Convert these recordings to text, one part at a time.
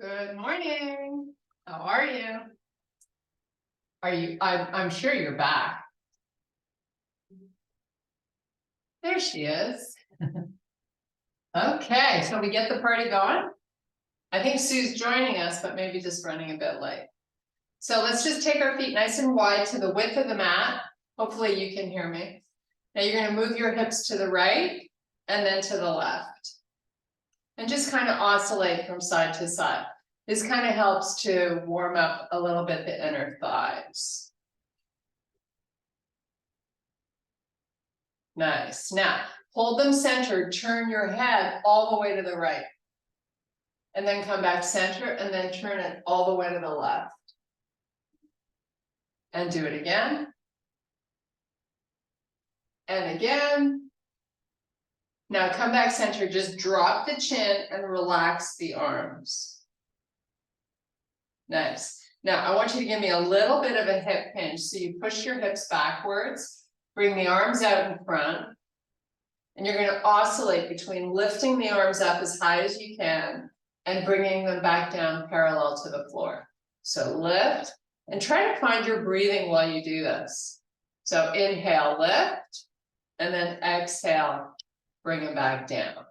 Good morning. How are you? I'm sure you're back. There she is. Okay, shall we get the party going? I think Sue's joining us, but maybe just running a bit late. So let's just take our feet nice and wide to the width of the mat. Hopefully you can hear me. Now you're going to move your hips to the right and then to the left. And just kind of oscillate from side to side. This kind of helps to warm up a little bit the inner thighs. Nice. Now, hold them centered, turn your head all the way to the right. And then come back center and then turn it all the way to the left. And do it again. And again. Now come back center, just drop the chin and relax the arms. Nice. Now I want you to give me a little bit of a hip hinge. So you push your hips backwards, bring the arms out in front, and you're going to oscillate between lifting the arms up as high as you can and bringing them back down parallel to the floor. So lift and try to find your breathing while you do this. So inhale, lift, and then exhale, bring them back down.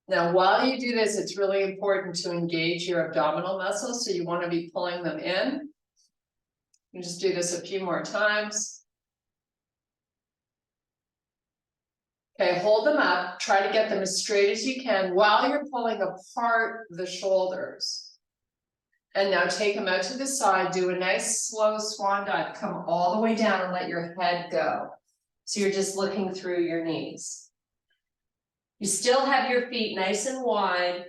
Now, while you do this, it's really important to engage your abdominal muscles. So you want to be pulling them in. You just do this a few more times. Okay, hold them up. Try to get them as straight as you can while you're pulling apart the shoulders. And now take them out to the side. Do a nice slow swan dive. Come all the way down and let your head go. So you're just looking through your knees. You still have your feet nice and wide.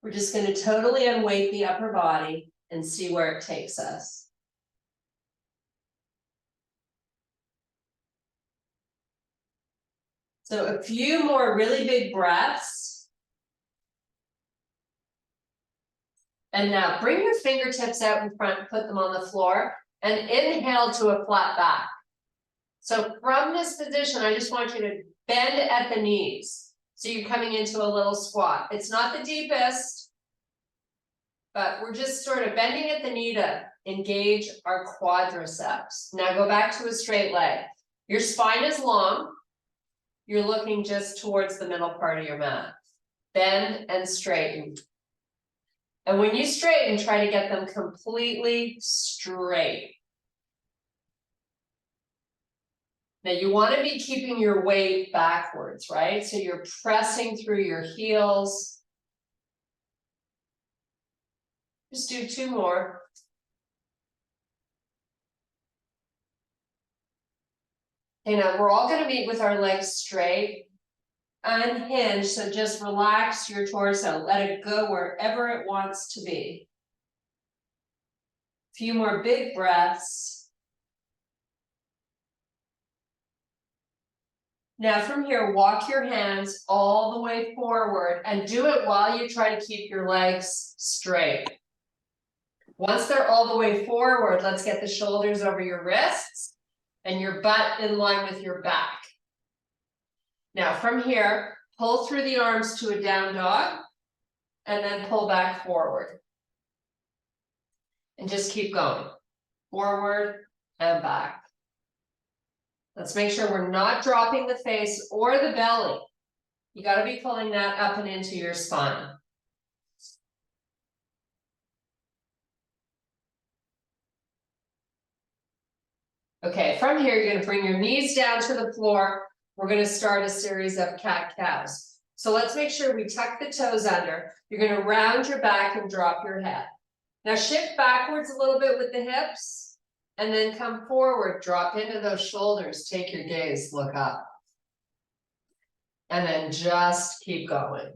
We're just going to totally unweight the upper body and see where it takes us. So a few more really big breaths. And now bring your fingertips out in front, put them on the floor, and inhale to a flat back. So from this position, I just want you to bend at the knees. So you're coming into a little squat. It's not the deepest, but we're just sort of bending at the knee to engage our quadriceps. Now go back to a straight leg. Your spine is long. You're looking just towards the middle part of your mat. Bend and straighten. And when you straighten, try to get them completely straight. Now you want to be keeping your weight backwards, right? So you're pressing through your heels. Just do two more. Okay, now we're all going to meet with our legs straight. Unhinge, so just relax your torso. Let it go wherever it wants to be. A few more big breaths. Now from here, walk your hands all the way forward and do it while you try to keep your legs straight. Once they're all the way forward, let's get the shoulders over your wrists and your butt in line with your back. Now from here, pull through the arms to a down dog and then pull back forward. And just keep going. Forward and back. Let's make sure we're not dropping the face or the belly. You got to be pulling that up and into your spine. Okay, from here, you're going to bring your knees down to the floor. We're going to start a series of cat-cows. So let's make sure we tuck the toes under. You're going to round your back and drop your head. Now shift backwards a little bit with the hips. And then come forward, drop into those shoulders, take your gaze, look up. And then just keep going.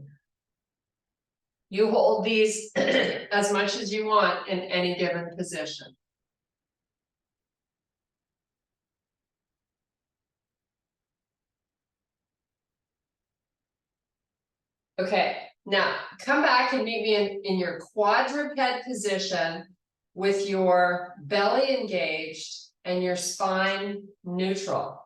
You hold these as much as you want in any given position. Okay, now come back and meet me in your quadruped position with your belly engaged and your spine neutral.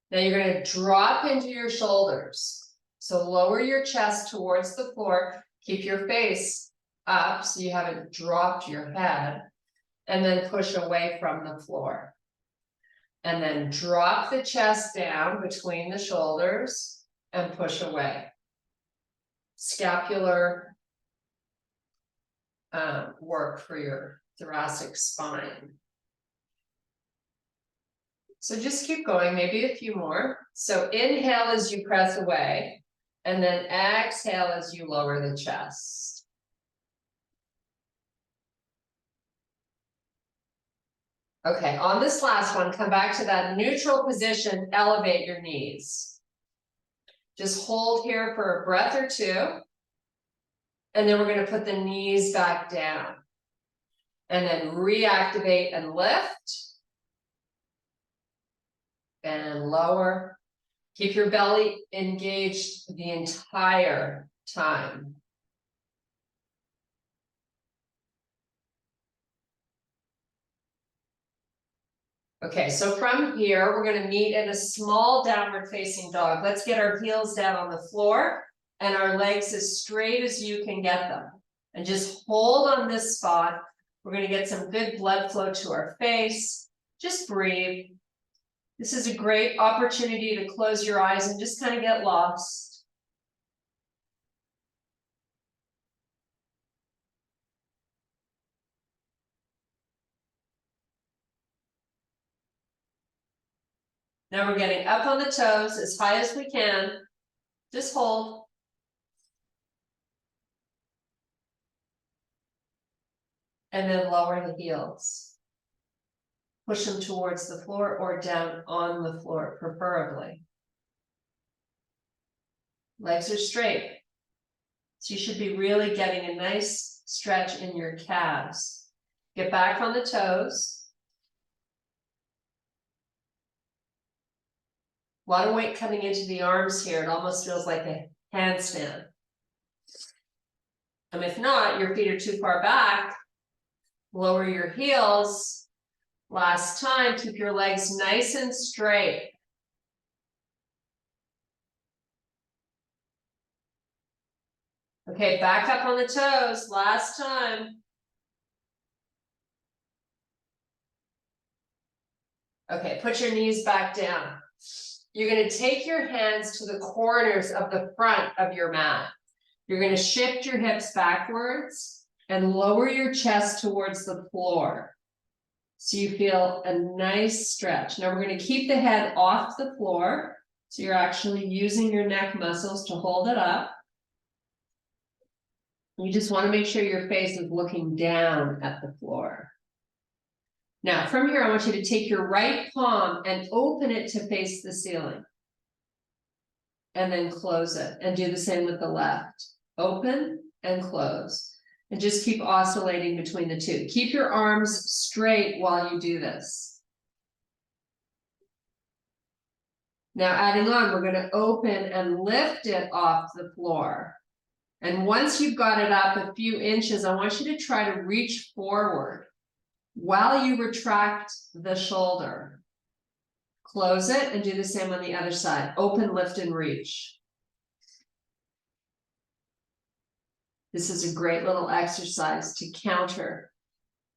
Now you're going to drop into your shoulders. So lower your chest towards the floor, keep your face up so you haven't dropped your head, and then push away from the floor. And then drop the chest down between the shoulders and push away. Scapular work for your thoracic spine. So just keep going, maybe a few more. So inhale as you press away, and then exhale as you lower the chest. Okay, on this last one, come back to that neutral position, elevate your knees. Just hold here for a breath or two. And then we're going to put the knees back down. And then reactivate and lift. And lower. Keep your belly engaged the entire time. Okay, so from here, we're going to meet in a small downward facing dog. Let's get our heels down on the floor and our legs as straight as you can get them. And just hold on this spot. We're going to get some good blood flow to our face. Just breathe. This is a great opportunity to close your eyes and just kind of get lost. Now we're getting up on the toes as high as we can. Just hold. And then lower the heels. Push them towards the floor or down on the floor, preferably. Legs are straight. So you should be really getting a nice stretch in your calves. Get back on the toes. A lot of weight coming into the arms here. It almost feels like a handstand. And if not, your feet are too far back. Lower your heels. Last time, keep your legs nice and straight. Okay, back up on the toes. Last time. Okay, put your knees back down. You're going to take your hands to the corners of the front of your mat. You're going to shift your hips backwards and lower your chest towards the floor. So you feel a nice stretch. Now we're going to keep the head off the floor. So you're actually using your neck muscles to hold it up. You just want to make sure your face is looking down at the floor. Now from here, I want you to take your right palm and open it to face the ceiling. And then close it. And do the same with the left. Open and close. And just keep oscillating between the two. Keep your arms straight while you do this. Now adding on, we're going to open and lift it off the floor. And once you've got it up a few inches, I want you to try to reach forward while you retract the shoulder. Close it and do the same on the other side. Open, lift, and reach. This is a great little exercise to counter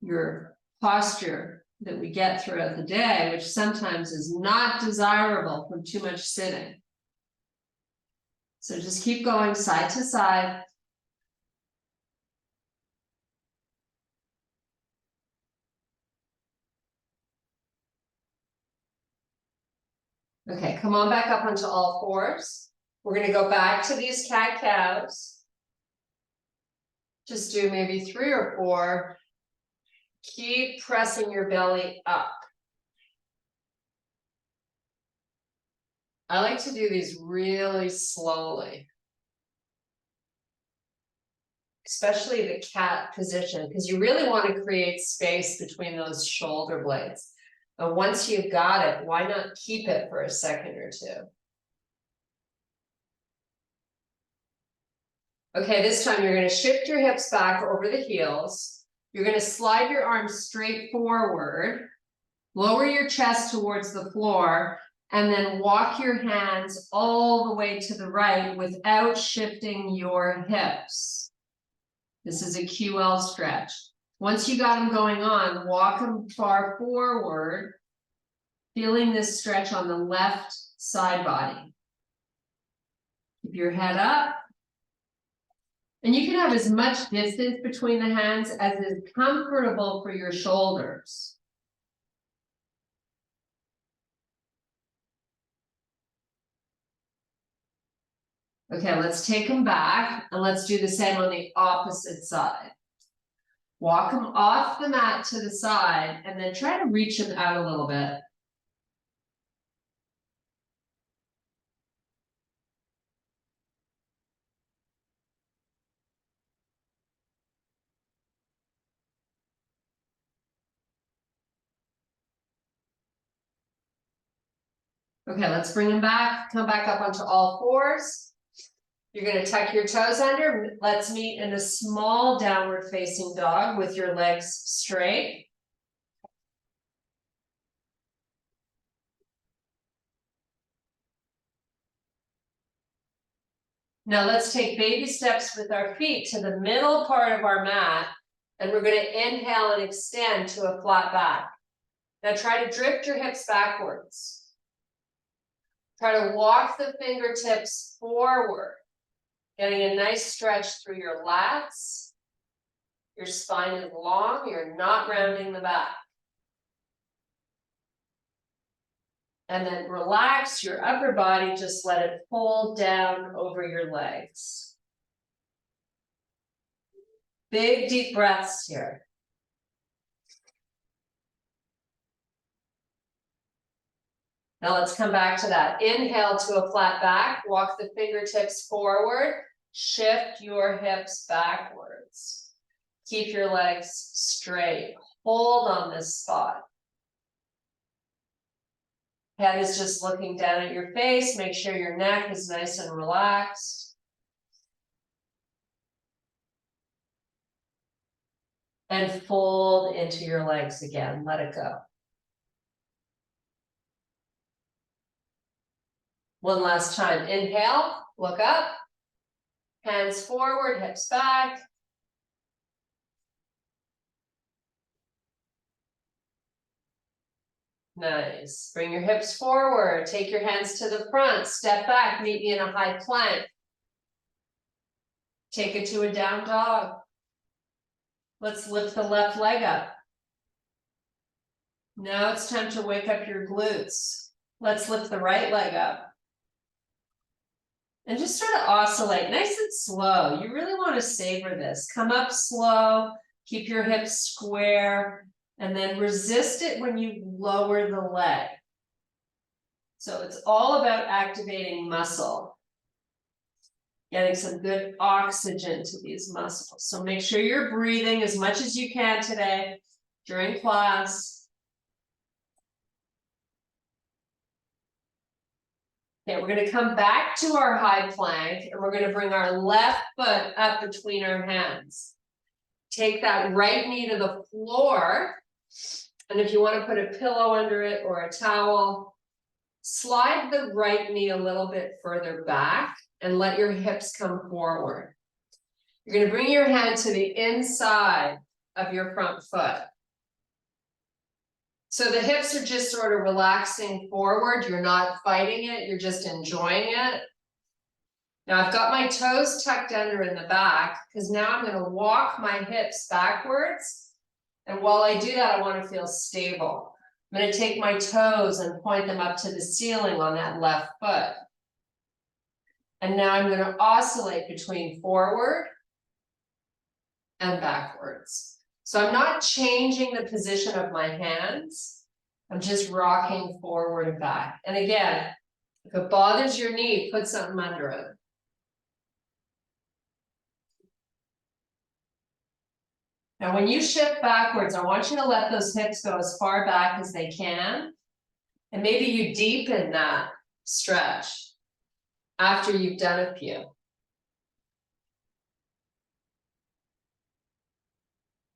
your posture that we get throughout the day, which sometimes is not desirable from too much sitting. So just keep going side to side. Okay, come on back up onto all fours. We're going to go back to these cat-cows. Just do maybe 3 or 4. Keep pressing your belly up. I like to do these really slowly. Especially the cat position, because you really want to create space between those shoulder blades. And once you've got it, why not keep it for a second or two? Okay, this time you're going to shift your hips back over the heels. You're going to slide your arms straight forward. Lower your chest towards the floor And then walk your hands all the way to the right without shifting your hips. This is a QL stretch. Once you got them going on, walk them far forward, feeling this stretch on the left side body. Keep your head up. And you can have as much distance between the hands as is comfortable for your shoulders. Okay, let's take them back and let's do the same on the opposite side. Walk them off the mat to the side and then try to reach them out a little bit. Okay, let's bring them back. Come back up onto all fours. You're going to tuck your toes under. Let's meet in a small downward facing dog with your legs straight. Now let's take baby steps with our feet to the middle part of our mat, and we're going to inhale and extend to a flat back. Now try to drift your hips backwards. Try to walk the fingertips forward, getting a nice stretch through your lats. Your spine is long, you're not rounding the back. And then relax your upper body, just let it fold down over your legs. Big deep breaths here. Now let's come back to that. Inhale to a flat back, walk the fingertips forward, shift your hips backwards. Keep your legs straight. Hold on this spot. Head is just looking down at your face. Make sure your neck is nice and relaxed. And fold into your legs again. Let it go. One last time. Inhale, look up. Hands forward, hips back. Nice. Bring your hips forward. Take your hands to the front. Step back. Meet me in a high plank. Take it to a down dog. Let's lift the left leg up. Now it's time to wake up your glutes. Let's lift the right leg up. And just sort of oscillate nice and slow. You really want to savor this. Come up slow. Keep your hips square. And then resist it when you lower the leg. So it's all about activating muscle. Getting some good oxygen to these muscles. So make sure you're breathing as much as you can today during class. Okay, we're going to come back to our high plank and we're going to bring our left foot up between our hands. Take that right knee to the floor. And if you want to put a pillow under it or a towel, slide the right knee a little bit further back and let your hips come forward. You're going to bring your hand to the inside of your front foot. So the hips are just sort of relaxing forward. You're not fighting it. You're just enjoying it. Now I've got my toes tucked under in the back because now I'm going to walk my hips backwards. And while I do that, I want to feel stable. I'm going to take my toes and point them up to the ceiling on that left foot. And now I'm going to oscillate between forward and backwards. So I'm not changing the position of my hands. I'm just rocking forward and back. And again, if it bothers your knee, put something under it. Now, when you shift backwards, I want you to let those hips go as far back as they can. And maybe you deepen that stretch after you've done a few.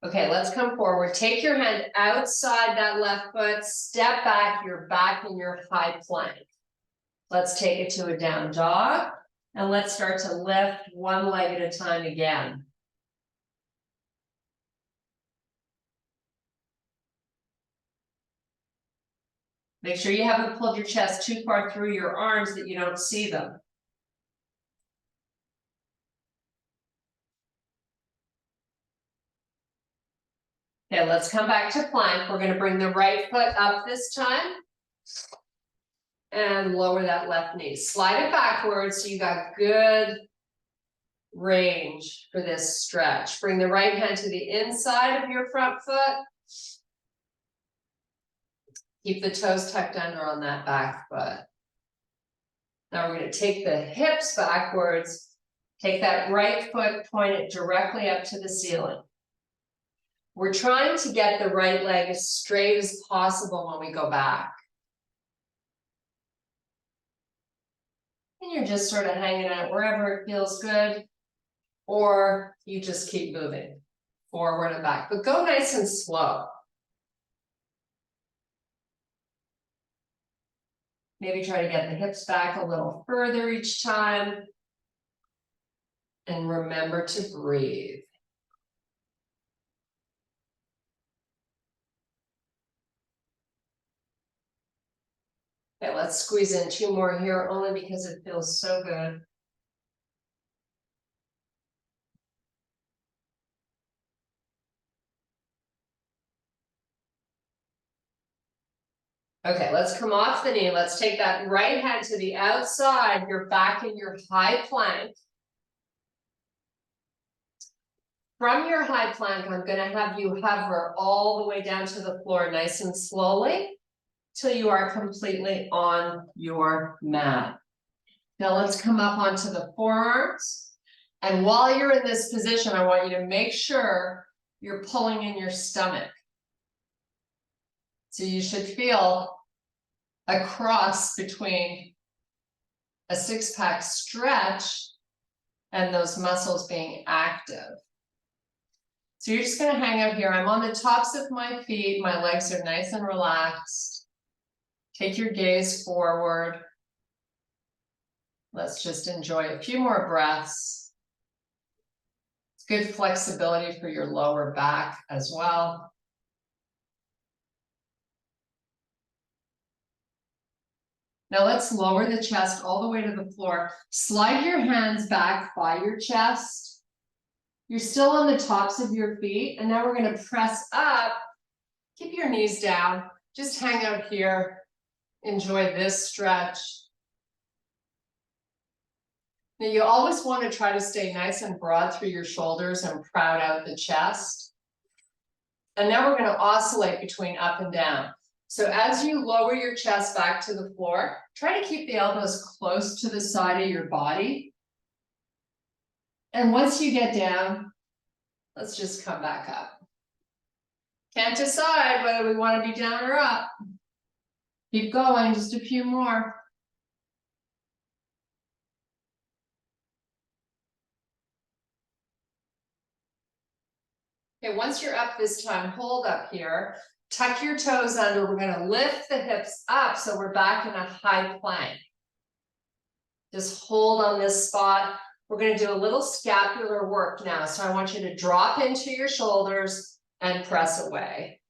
Okay, let's come forward. Take your hand outside that left foot, step back, you're back in your high plank. Let's take it to a down dog, and let's start to lift one leg at a time again. Make sure you haven't pulled your chest too far through your arms that you don't see them. Okay, let's come back to plank. We're going to bring the right foot up this time. And lower that left knee. Slide it backwards so you got good range for this stretch. Bring the right hand to the inside of your front foot. Keep the toes tucked under on that back foot. Now we're going to take the hips backwards. Take that right foot, point it directly up to the ceiling. We're trying to get the right leg as straight as possible when we go back. And you're just sort of hanging out wherever it feels good, or you just keep moving forward and back, but go nice and slow. Maybe try to get the hips back a little further each time. And remember to breathe. Okay, let's squeeze in 2 more here, only because it feels so good. Okay, let's come off the knee. Let's take that right hand to the outside. You're back in your high plank. From your high plank, I'm going to have you hover all the way down to the floor nice and slowly till you are completely on your mat. Now let's come up onto the forearms. And while you're in this position, I want you to make sure you're pulling in your stomach. So you should feel a cross between a 6-pack stretch and those muscles being active. So you're just going to hang out here. I'm on the tops of my feet. My legs are nice and relaxed. Take your gaze forward. Let's just enjoy a few more breaths. It's good flexibility for your lower back as well. Now let's lower the chest all the way to the floor. Slide your hands back by your chest. You're still on the tops of your feet. And now we're going to press up. Keep your knees down. Just hang out here. Enjoy this stretch. Now you always want to try to stay nice and broad through your shoulders and proud out the chest. And now we're going to oscillate between up and down. So as you lower your chest back to the floor, try to keep the elbows close to the side of your body. And once you get down, let's just come back up. Can't decide whether we want to be down or up. Keep going, just a few more. Okay, once you're up this time, hold up here. Tuck your toes under. We're going to lift the hips up so we're back in a high plank. Just hold on this spot. We're going to do a little scapular work now. So I want you to drop into your shoulders and press away.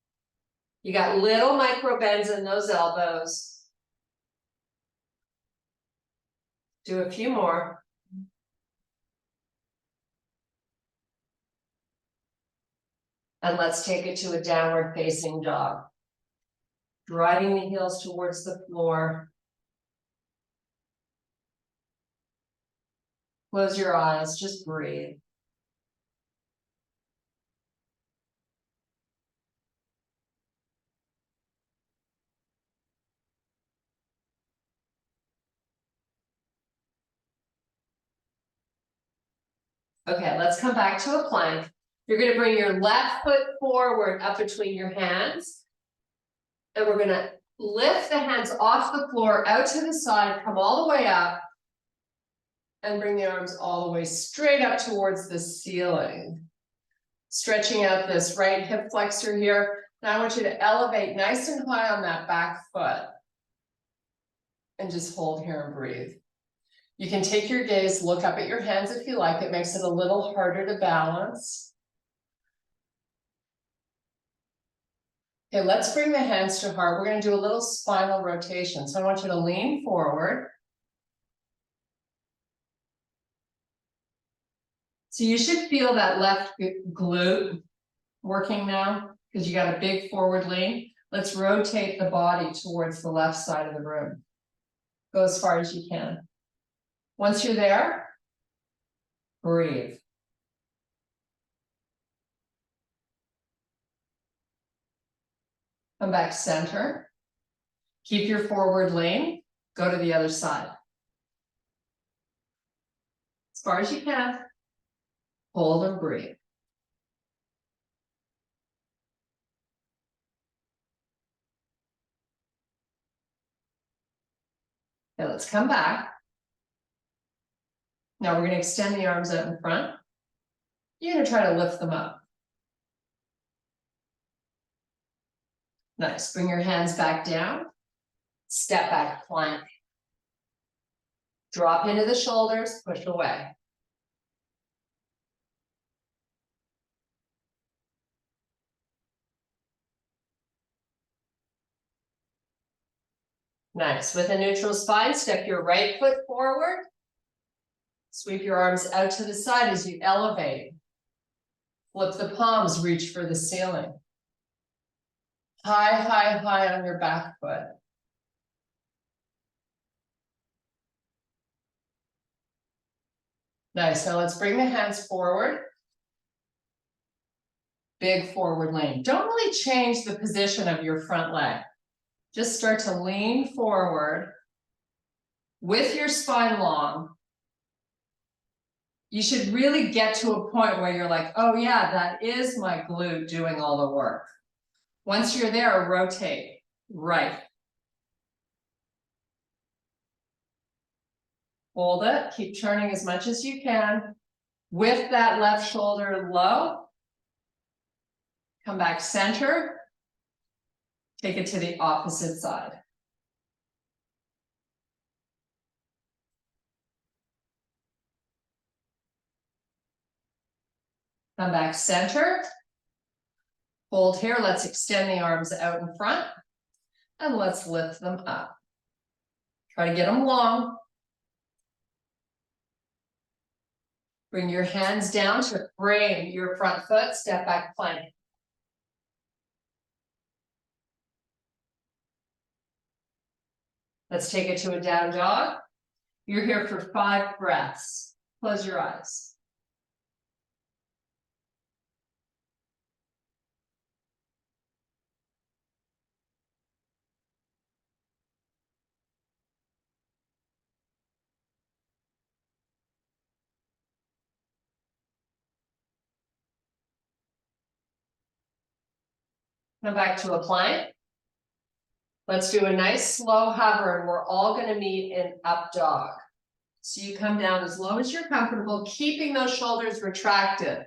You got little micro bends in those elbows. Do a few more. And let's take it to a downward facing dog. Driving the heels towards the floor. Close your eyes, just breathe. Okay, let's come back to a plank. You're going to bring your left foot forward up between your hands. And we're going to lift the hands off the floor, out to the side, come all the way up. And bring the arms all the way straight up towards the ceiling. Stretching out this right hip flexor here. Now I want you to elevate nice and high on that back foot. And just hold here and breathe. You can take your gaze, look up at your hands if you like. It makes it a little harder to balance. Okay, let's bring the hands to heart. We're going to do a little spinal rotation. So I want you to lean forward. So you should feel that left glute working now because you got a big forward lean. Let's rotate the body towards the left side of the room. Go as far as you can. Once you're there, breathe. Come back center. Keep your forward lean. Go to the other side. As far as you can. Hold and breathe. Okay, let's come back. Now we're going to extend the arms out in front. You're going to try to lift them up. Nice. Bring your hands back down. Step back plank. Drop into the shoulders, push away. Nice. With a neutral spine, step your right foot forward. Sweep your arms out to the side as you elevate. Flip the palms, reach for the ceiling. High, high, high on your back foot. Nice. Now let's bring the hands forward. Big forward lean. Don't really change the position of your front leg. Just start to lean forward with your spine long. You should really get to a point where you're like, oh yeah, that is my glute doing all the work. Once you're there, rotate right. Hold it, keep turning as much as you can. With that left shoulder low. Come back center. Take it to the opposite side. Come back center. Hold here. Let's extend the arms out in front. And let's lift them up. Try to get them long. Bring your hands down to frame your front foot. Step back plank. Let's take it to a down dog. You're here for 5 breaths. Close your eyes. Come back to a plank. Let's do a nice slow hover, and we're all going to meet in up dog. So you come down as low as you're comfortable, keeping those shoulders retracted.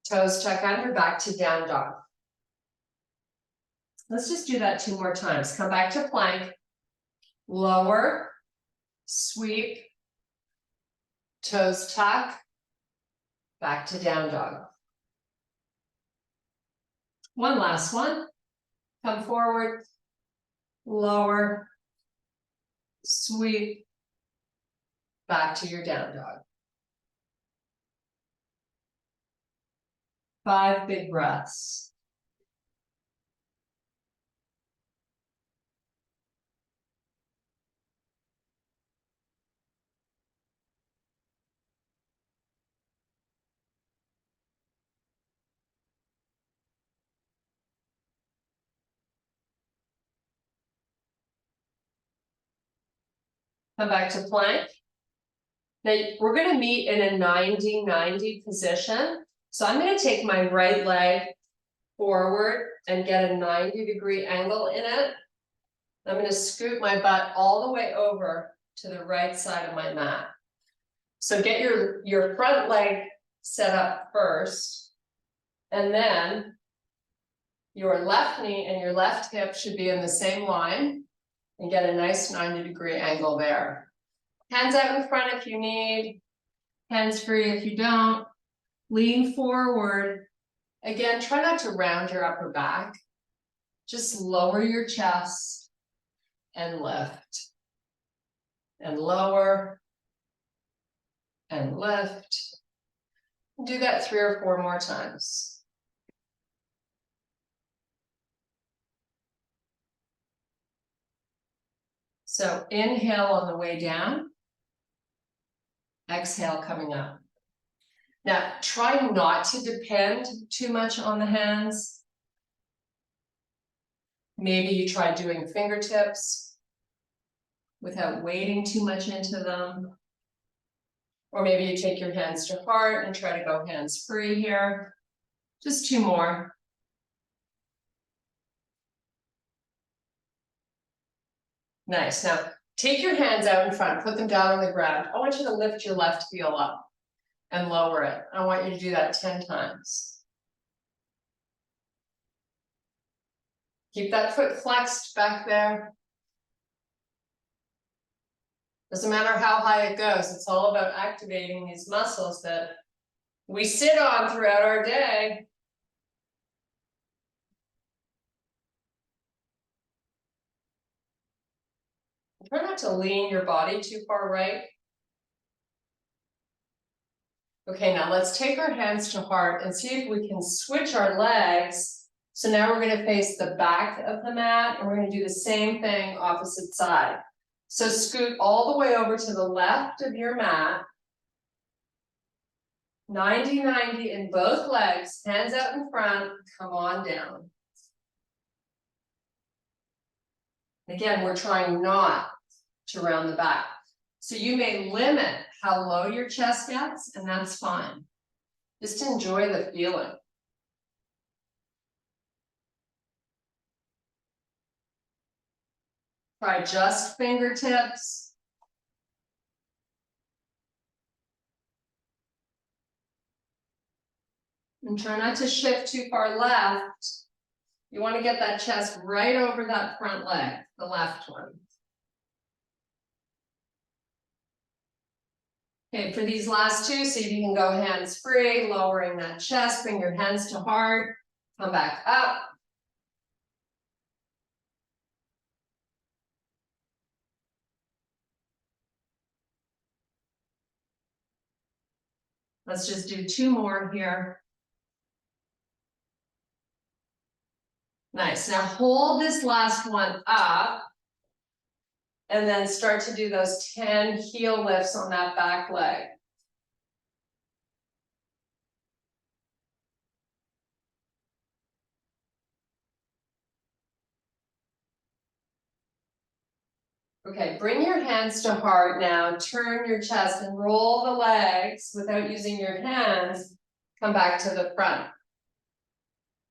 Toes tuck under, back to down dog. Let's just do that 2 more times. Come back to plank, lower, sweep, toes tuck, back to down dog. One last one. Come forward, lower, sweep, back to your down dog. 5 big breaths. Come back to plank. Now we're going to meet in a 90-90 position. So I'm going to take my right leg forward and get a 90-degree angle in it. I'm going to scoot my butt all the way over to the right side of my mat. So get your front leg set up first. And then your left knee and your left hip should be in the same line and get a nice 90-degree angle there. Hands out in front if you need, hands free if you don't. Lean forward. Again, try not to round your upper back. Just lower your chest and lift. And lower and lift. Do that 3 or 4 more times. So inhale on the way down. Exhale coming up. Now, try not to depend too much on the hands. Maybe you try doing fingertips without weighting too much into them. Or maybe you take your hands to heart and try to go hands free here. Just 2 more. Nice. Now, take your hands out in front, put them down on the ground. I want you to lift your left heel up and lower it. I want you to do that 10 times. Keep that foot flexed back there. Doesn't matter how high it goes. It's all about activating these muscles that we sit on throughout our day. Try not to lean your body too far right. Okay, now let's take our hands to heart and see if we can switch our legs. So now we're going to face the back of the mat and we're going to do the same thing opposite side. So scoot all the way over to the left of your mat. 90-90 in both legs, hands out in front, come on down. Again, we're trying not to round the back. So you may limit how low your chest gets, and that's fine. Just enjoy the feeling. Try just fingertips. And try not to shift too far left. You want to get that chest right over that front leg, the left one. Okay, for these last 2, see if you can go hands free, lowering that chest, bring your hands to heart, come back up. Let's just do 2 more here. Nice. Now hold this last one up and then start to do those 10 heel lifts on that back leg. Okay, bring your hands to heart now, turn your chest and roll the legs without using your hands. Come back to the front.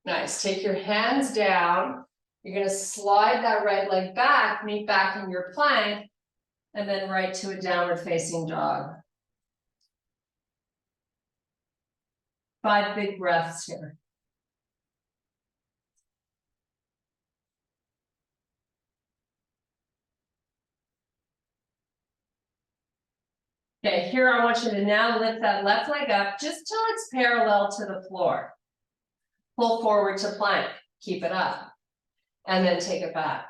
Nice, take your hands down. You're gonna slide that right leg back, meet back in your plank, and then right to a downward facing dog. 5 big breaths here. Okay, here I want you to now lift that left leg up just till it's parallel to the floor. Pull forward to plank, keep it up, and then take it back.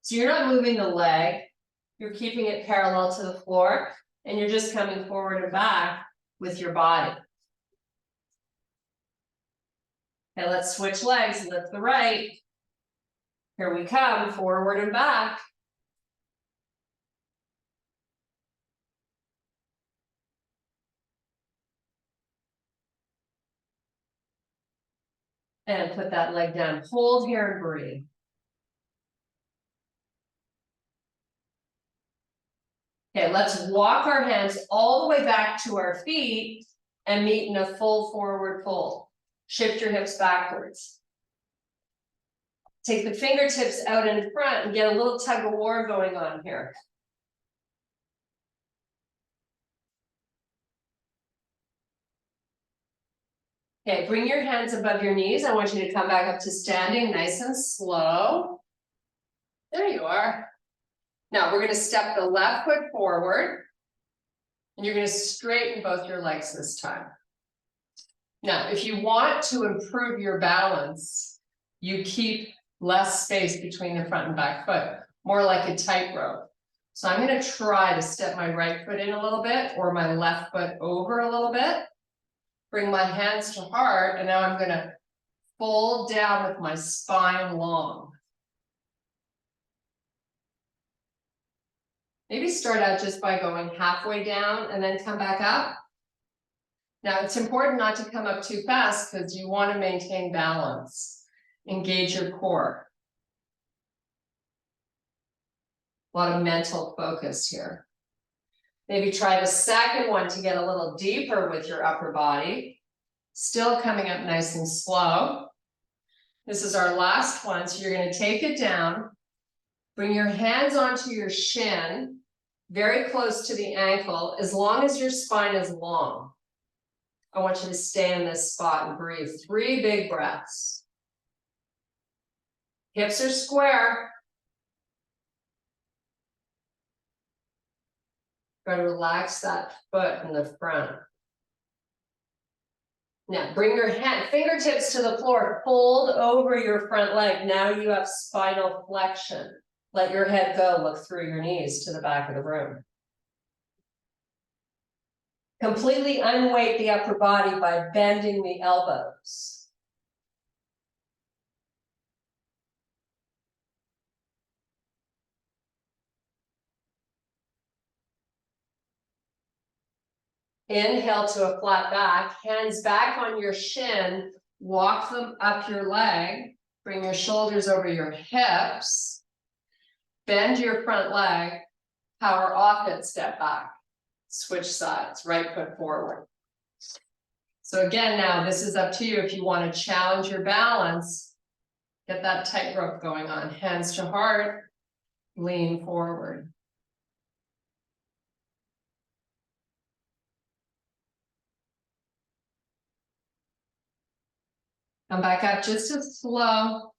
So you're not moving the leg, you're keeping it parallel to the floor, and you're just coming forward and back with your body. Okay, let's switch legs, lift the right. Here we come, forward and back. And put that leg down. Hold here and breathe. Okay, let's walk our hands all the way back to our feet and meet in a full forward fold. Shift your hips backwards. Take the fingertips out in front and get a little tug of war going on here. Okay, bring your hands above your knees. I want you to come back up to standing, nice and slow. There you are. Now we're gonna step the left foot forward, and you're gonna straighten both your legs this time. Now, if you want to improve your balance, you keep less space between the front and back foot, more like a tightrope. So I'm gonna try to step my right foot in a little bit, or my left foot over a little bit. Bring my hands to heart, and now I'm gonna fold down with my spine long. Maybe start out just by going halfway down and then come back up. Now it's important not to come up too fast because you want to maintain balance. Engage your core. A lot of mental focus here. Maybe try the second one to get a little deeper with your upper body. Still coming up nice and slow. This is our last one, so you're going to take it down. Bring your hands onto your shin, very close to the ankle, as long as your spine is long. I want you to stay in this spot and breathe. 3 big breaths. Hips are square. Try to relax that foot in the front. Now bring your fingertips to the floor, fold over your front leg. Now you have spinal flexion. Let your head go, look through your knees to the back of the room. Completely unweight the upper body by bending the elbows. Inhale to a flat back, hands back on your shin, walk them up your leg, bring your shoulders over your hips, bend your front leg, power off it, step back, switch sides, right foot forward. So again, now this is up to you. If you want to challenge your balance, get that tightrope going on, hands to heart, lean forward. Come back up just as slow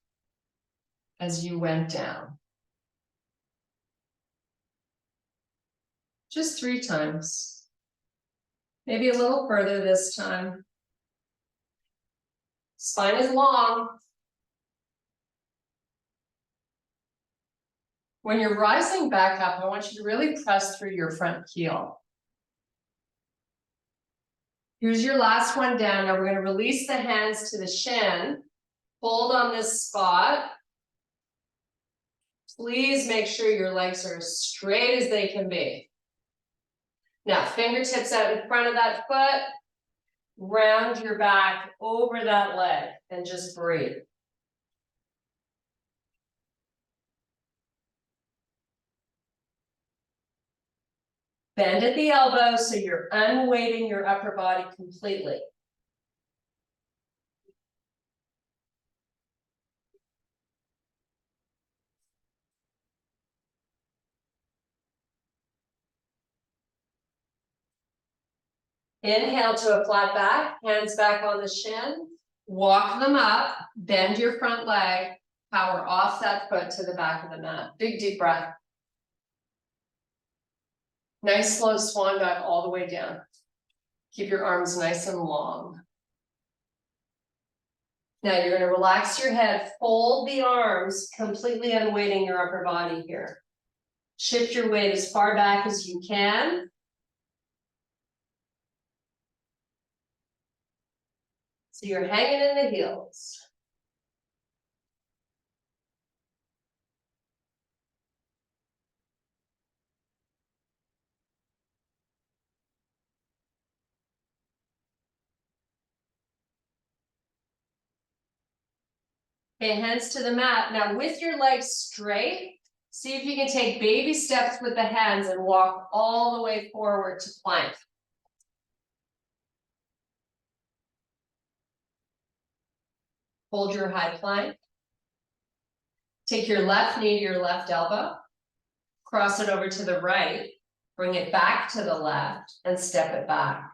as you went down. Just 3 times. Maybe a little further this time. Spine is long. When you're rising back up, I want you to really press through your front heel. Here's your last one down. Now we're going to release the hands to the shin. Hold on this spot. Please make sure your legs are as straight as they can be. Now, fingertips out in front of that foot. Round your back over that leg and just breathe. Bend at the elbow so you're unweighting your upper body completely. Inhale to a flat back, hands back on the shin, walk them up, bend your front leg, power off that foot to the back of the mat. Big deep breath. Nice slow swan dive all the way down. Keep your arms nice and long. Now you're going to relax your head, fold the arms, completely unweighting your upper body here. Shift your weight as far back as you can. So you're hanging in the heels. Okay, hands to the mat. Now with your legs straight, see if you can take baby steps with the hands and walk all the way forward to plank. Hold your high plank. Take your left knee to your left elbow. Cross it over to the right. Bring it back to the left and step it back.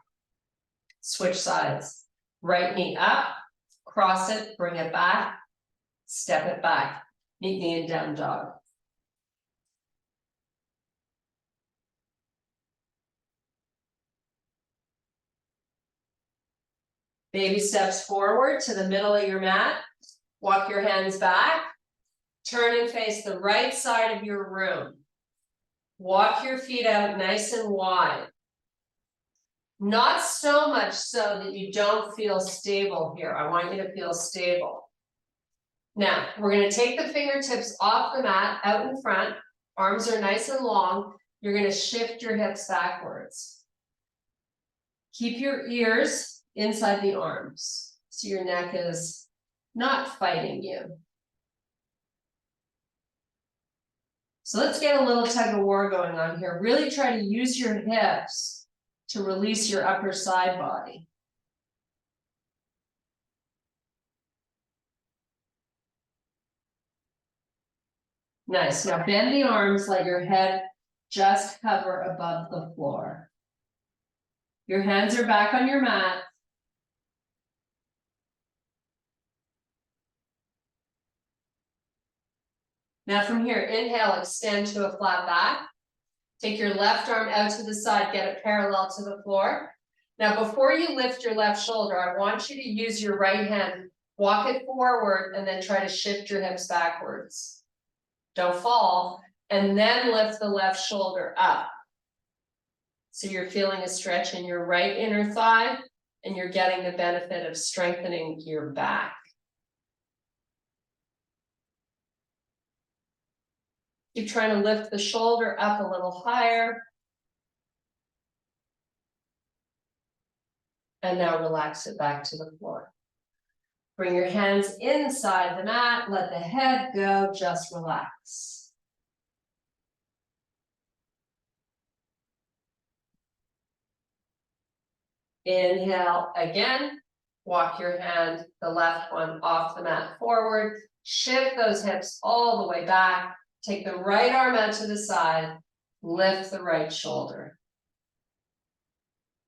Switch sides. Right knee up, cross it, bring it back, step it back. Meet me in down dog. Baby steps forward to the middle of your mat. Walk your hands back. Turn and face the right side of your room. Walk your feet out nice and wide. Not so much so that you don't feel stable here. I want you to feel stable. Now, we're going to take the fingertips off the mat, out in front. Arms are nice and long. You're going to shift your hips backwards. Keep your ears inside the arms, so your neck is not fighting you. So let's get a little tug of war going on here. Really try to use your hips to release your upper side body. Nice. Now bend the arms, let your head just hover above the floor. Your hands are back on your mat. Now from here, inhale, extend to a flat back. Take your left arm out to the side, get it parallel to the floor. Now before you lift your left shoulder, I want you to use your right hand, walk it forward, and then try to shift your hips backwards. Don't fall, and then lift the left shoulder up. So you're feeling a stretch in your right inner thigh, and you're getting the benefit of strengthening your back. Keep trying to lift the shoulder up a little higher. And now relax it back to the floor. Bring your hands inside the mat, let the head go, just relax. Inhale again, walk your hand, the left one off the mat forward, shift those hips all the way back, take the right arm out to the side, lift the right shoulder.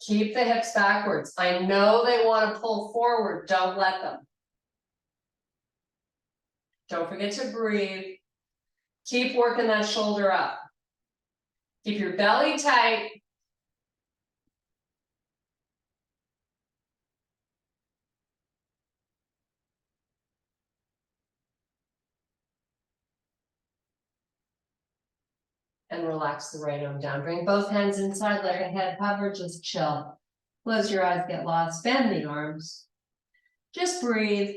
Keep the hips backwards. I know they want to pull forward, don't let them. Don't forget to breathe. Keep working that shoulder up. Keep your belly tight. And relax the right arm down. Bring both hands inside, let the head hover, just chill. Close your eyes, get lost, bend the arms. Just breathe.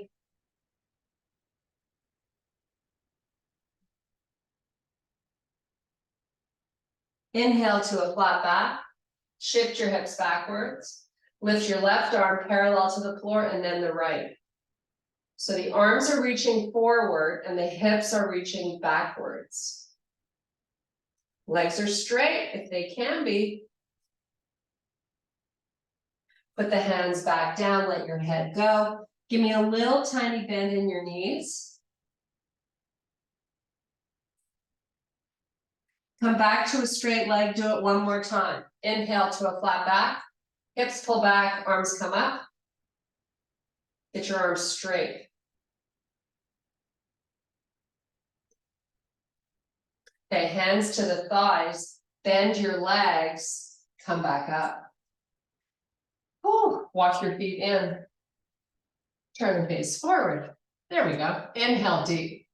Inhale to a flat back. Shift your hips backwards. Lift your left arm parallel to the floor and then the right. So the arms are reaching forward and the hips are reaching backwards. Legs are straight if they can be. Put the hands back down, let your head go. Give me a little tiny bend in your knees. Come back to a straight leg, do it one more time. Inhale to a flat back. Hips pull back, arms come up. Get your arms straight. Okay, hands to the thighs, bend your legs, come back up. Whew, walk your feet in. Turn the face forward. There we go. Inhale deep.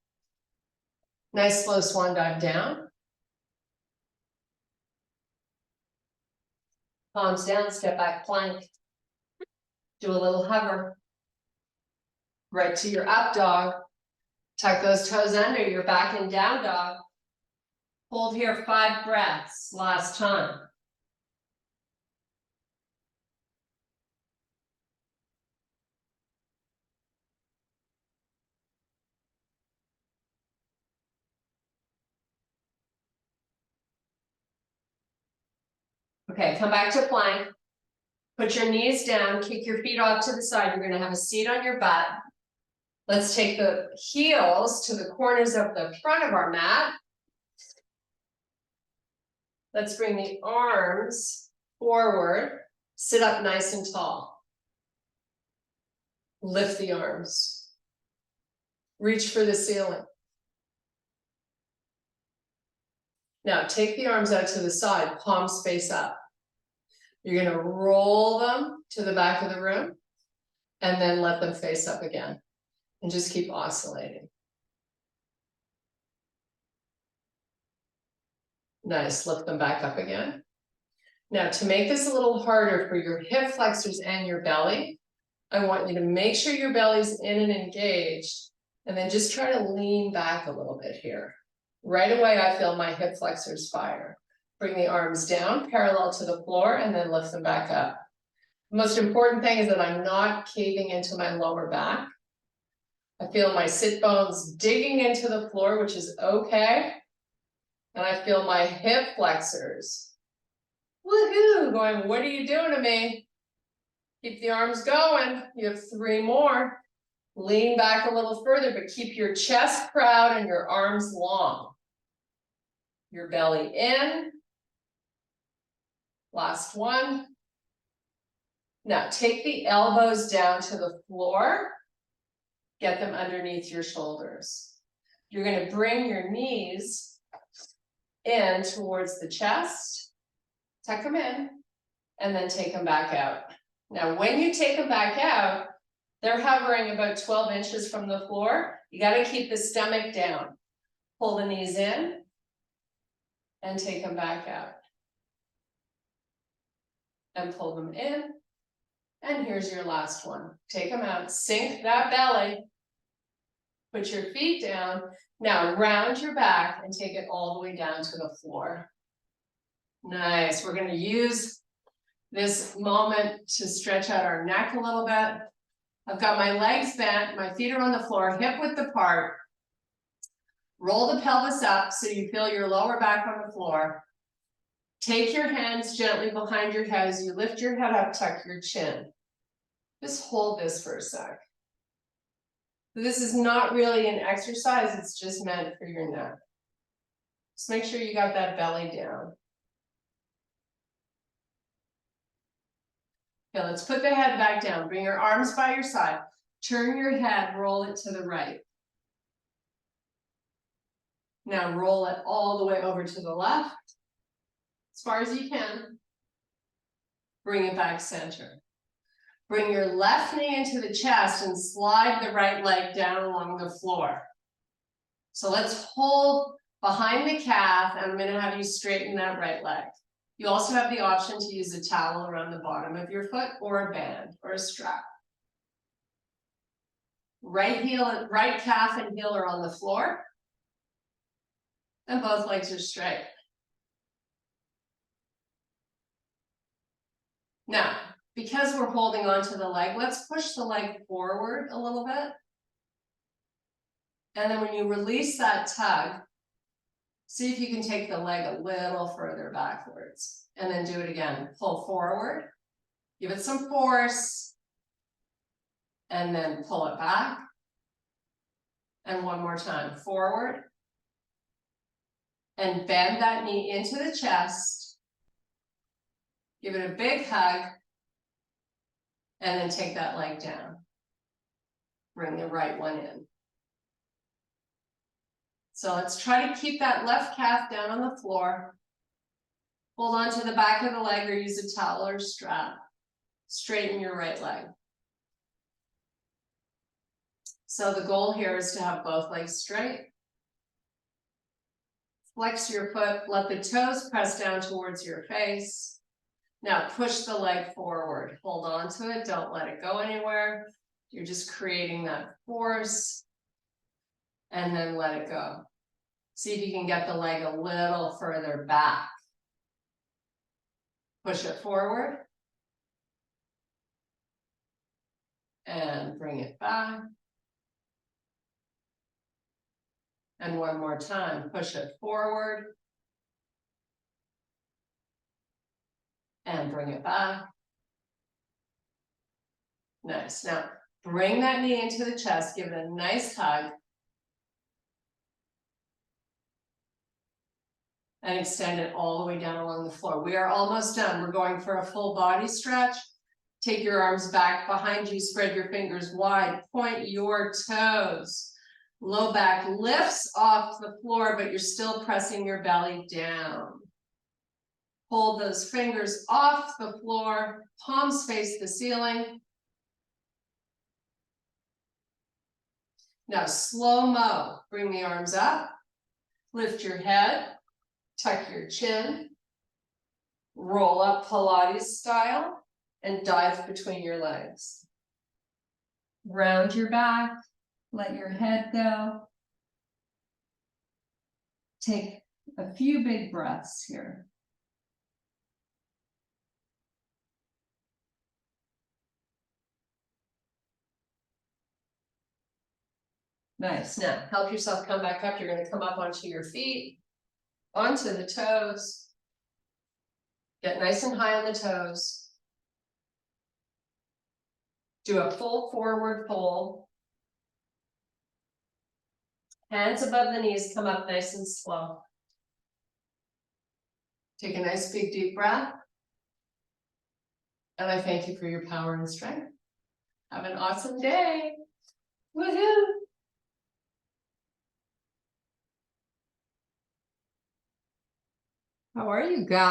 Nice slow swan dive down. Palms down, step back plank. Do a little hover. Right to your up dog. Tuck those toes under, you're back in down dog. Hold here 5 breaths, last time. Okay, come back to plank. Put your knees down, kick your feet off to the side. You're gonna have a seat on your butt. Let's take the heels to the corners of the front of our mat. Let's bring the arms forward. Sit up nice and tall. Lift the arms. Reach for the ceiling. Now take the arms out to the side, palms face up. You're going to roll them to the back of the room and then let them face up again and just keep oscillating. Nice, lift them back up again. Now to make this a little harder for your hip flexors and your belly, I want you to make sure your belly's in and engaged and then just try to lean back a little bit here. Right away, I feel my hip flexors fire. Bring the arms down parallel to the floor and then lift them back up. The most important thing is that I'm not caving into my lower back. I feel my sit bones digging into the floor, which is okay. And I feel my hip flexors, woohoo, going, what are you doing to me? Keep the arms going. You have 3 more. Lean back a little further, but keep your chest proud and your arms long. Your belly in. Last one. Now take the elbows down to the floor. Get them underneath your shoulders. You're going to bring your knees in towards the chest. Tuck them in and then take them back out. Now when you take them back out, they're hovering about 12 inches from the floor. You got to keep the stomach down. Pull the knees in and take them back out. And pull them in. And here's your last one. Take them out, sink that belly. Put your feet down. Now round your back and take it all the way down to the floor. Nice. We're going to use this moment to stretch out our neck a little bit. I've got my legs bent, my feet are on the floor, hip width apart. Roll the pelvis up so you feel your lower back on the floor. Take your hands gently behind your head as you lift your head up, tuck your chin. Just hold this for a sec. This is not really an exercise, it's just meant for your neck. Just make sure you got that belly down. Okay, let's put the head back down. Bring your arms by your side. Turn your head, roll it to the right. Now roll it all the way over to the left, as far as you can. Bring it back center. Bring your left knee into the chest and slide the right leg down along the floor. So let's hold behind the calf, and I'm going to have you straighten that right leg. You also have the option to use a towel around the bottom of your foot or a band or a strap. Right calf and heel are on the floor. And both legs are straight. Now, because we're holding on to the leg, let's push the leg forward a little bit. And then when you release that tug, see if you can take the leg a little further backwards. And then do it again. Pull forward. Give it some force. And then pull it back. And one more time. Forward. And bend that knee into the chest. Give it a big hug. And then take that leg down. Bring the right one in. So let's try to keep that left calf down on the floor. Hold on to the back of the leg or use a towel or strap. Straighten your right leg. So the goal here is to have both legs straight. Flex your foot, let the toes press down towards your face. Now push the leg forward. Hold on to it, don't let it go anywhere. You're just creating that force. And then let it go. See if you can get the leg a little further back. Push it forward. And bring it back. And one more time, push it forward. And bring it back. Nice. Now, bring that knee into the chest, give it a nice hug. And extend it all the way down along the floor. We are almost done. We're going for a full body stretch. Take your arms back behind you, spread your fingers wide, point your toes. Low back lifts off the floor, but you're still pressing your belly down. Hold those fingers off the floor, palms face the ceiling. Now slow-mo, bring the arms up, lift your head, tuck your chin, roll up Pilates style, and dive between your legs. Round your back, let your head go. Take a few big breaths here. Nice. Now, help yourself come back up. You're going to come up onto your feet, onto the toes. Get nice and high on the toes. Do a full forward fold. Hands above the knees, come up nice and slow. Take a nice big deep breath. And I thank you for your power and strength. Have an awesome day. Woohoo! How are you guys?